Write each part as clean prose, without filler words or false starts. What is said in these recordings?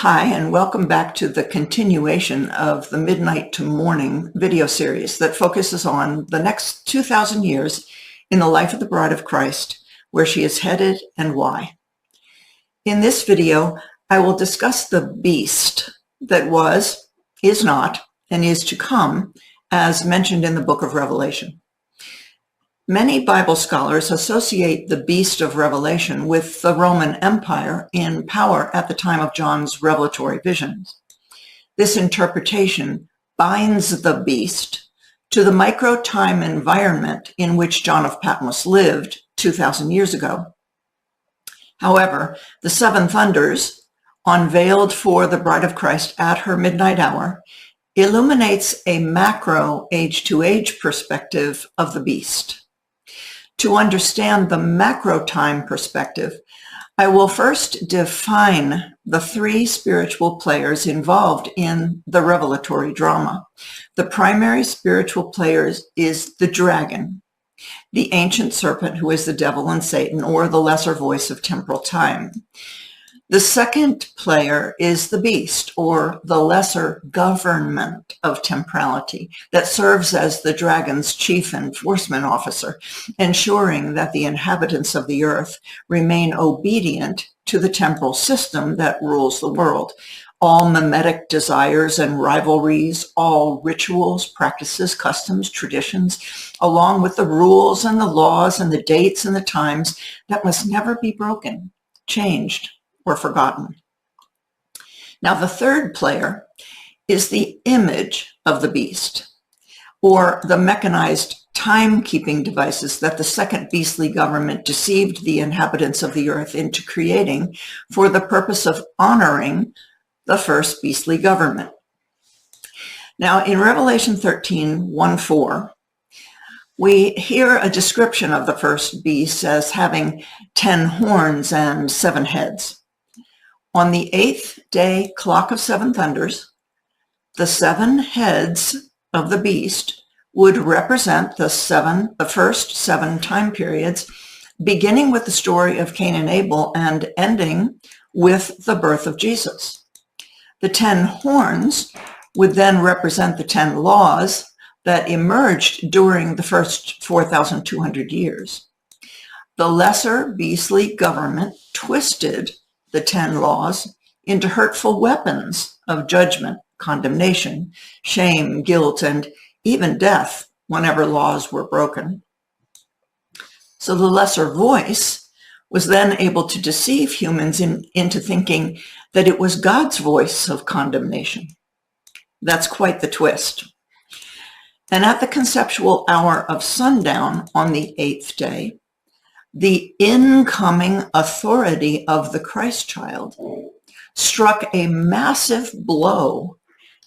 Hi, and welcome back to the continuation of the Midnight to Morning video series that focuses on the next 2,000 years in the life of the Bride of Christ, where she is headed and why. In this video, I will discuss the beast that was, is not, and is to come, as mentioned in the book of Revelation. Many Bible scholars associate the beast of Revelation with the Roman Empire in power at the time of John's revelatory visions. This interpretation binds the beast to the micro-time environment in which John of Patmos lived 2,000 years ago. However, the seven thunders, unveiled for the Bride of Christ at her midnight hour, illuminates a macro age-to-age perspective of the beast. To understand the macro time perspective, I will first define the three spiritual players involved in the revelatory drama. The primary spiritual player is the dragon, the ancient serpent who is the devil and Satan, or the lesser voice of temporal time. The second player is the beast, or the lesser government of temporality, that serves as the dragon's chief enforcement officer, ensuring that the inhabitants of the earth remain obedient to the temporal system that rules the world. All mimetic desires and rivalries, all rituals, practices, customs, traditions, along with the rules and the laws and the dates and the times that must never be broken, changed, or forgotten. Now, the third player is the image of the beast, or the mechanized timekeeping devices that the second beastly government deceived the inhabitants of the earth into creating for the purpose of honoring the first beastly government. Now, in Revelation 13:1-4, we hear a description of the first beast as having 10 horns and 7 heads. On the 8th day clock of 7 thunders, the 7 heads of the beast would represent the first 7 time periods, beginning with the story of Cain and Abel and ending with the birth of Jesus. The 10 horns would then represent the 10 laws that emerged during the first 4,200 years. The lesser beastly government twisted the 10 laws into hurtful weapons of judgment, condemnation, shame, guilt, and even death whenever laws were broken. So the lesser voice was then able to deceive humans into thinking that it was God's voice of condemnation. That's quite the twist. And at the conceptual hour of sundown on the 8th day, the incoming authority of the Christ child struck a massive blow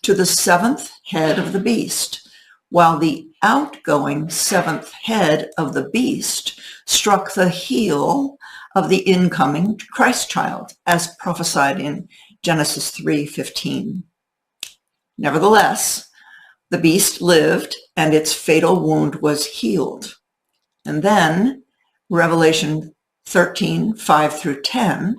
to the 7th head of the beast, while the outgoing 7th head of the beast struck the heel of the incoming Christ child, as prophesied in Genesis 3:15. Nevertheless, the beast lived and its fatal wound was healed. And then Revelation 13:5-10,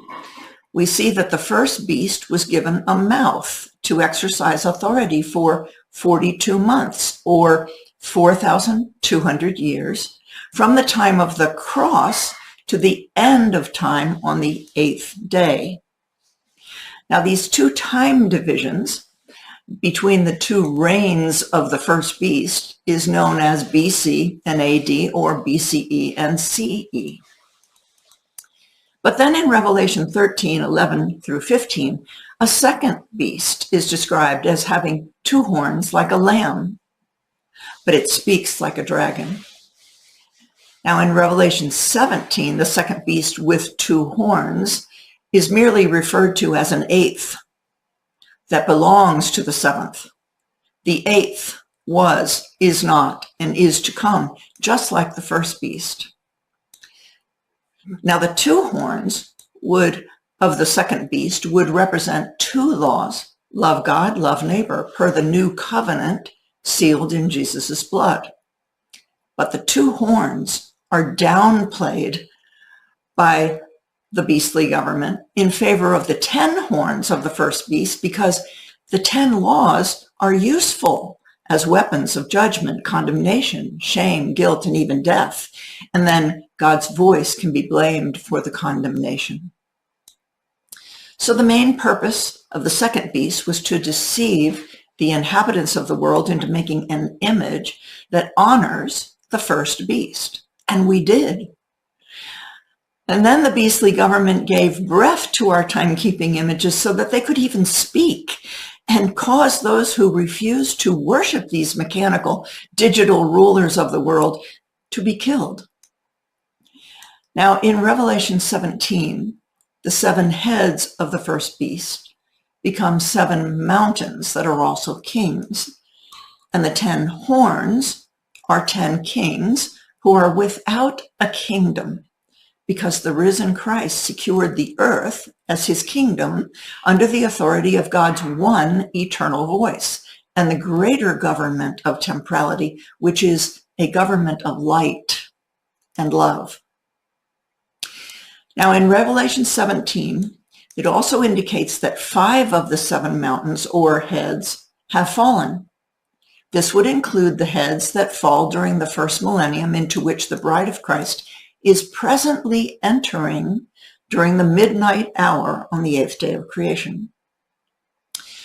we see that the first beast was given a mouth to exercise authority for 42 months, or 4,200 years, from the time of the cross to the end of time on the 8th day. Now, these two time divisions between the two reigns of the first beast is known as BC and AD, or BCE and CE. But then in Revelation 13:11-15, a second beast is described as having 2 horns like a lamb, but it speaks like a dragon. Now in Revelation 17, the second beast with 2 horns is merely referred to as an 8th that belongs to the 7th. The 8th was, is not, and is to come, just like the first beast. Now the 2 horns of the second beast would represent 2 laws: love God, love neighbor, per the new covenant sealed in Jesus' blood. But the 2 horns are downplayed by the beastly government in favor of the 10 horns of the first beast, because the 10 laws are useful as weapons of judgment, condemnation, shame, guilt, and even death. And then God's voice can be blamed for the condemnation. So the main purpose of the second beast was to deceive the inhabitants of the world into making an image that honors the first beast. And we did. And then the beastly government gave breath to our timekeeping images so that they could even speak, and cause those who refused to worship these mechanical, digital rulers of the world to be killed. Now, in Revelation 17, the 7 heads of the first beast become 7 mountains that are also kings. And the 10 horns are 10 kings who are without a kingdom, because the risen Christ secured the earth as his kingdom under the authority of God's one eternal voice, and the greater government of temporality, which is a government of light and love. Now, in Revelation 17, it also indicates that 5 of the 7 mountains or heads have fallen. This would include the heads that fall during the first millennium, into which the bride of Christ is presently entering during the midnight hour on the 8th day of creation.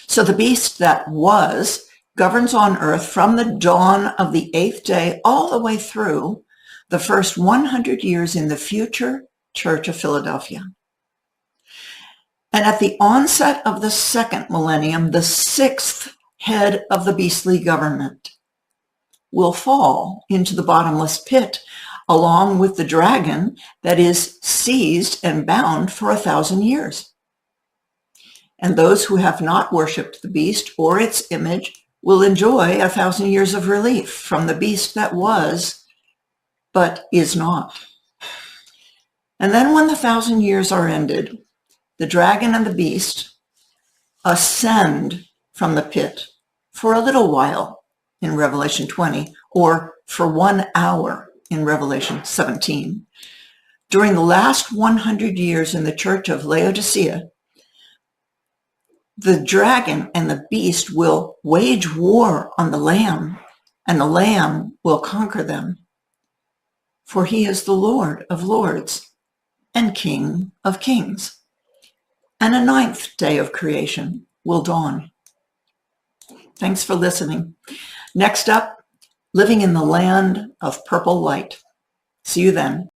So the beast that was governs on earth from the dawn of the 8th day all the way through the first 100 years in the future Church of Philadelphia. And at the onset of the second millennium, the 6th head of the beastly government will fall into the bottomless pit, along with the dragon that is seized and bound for 1,000 years. And those who have not worshipped the beast or its image will enjoy 1,000 years of relief from the beast that was, but is not. And then when the 1,000 years are ended, the dragon and the beast ascend from the pit for a little while in Revelation 20, or for 1 hour in Revelation 17. During the last 100 years in the church of Laodicea, the dragon and the beast will wage war on the Lamb, and the Lamb will conquer them. For he is the Lord of lords and King of kings. And a 9th day of creation will dawn. Thanks for listening. Next up, living in the land of purple light. See you then.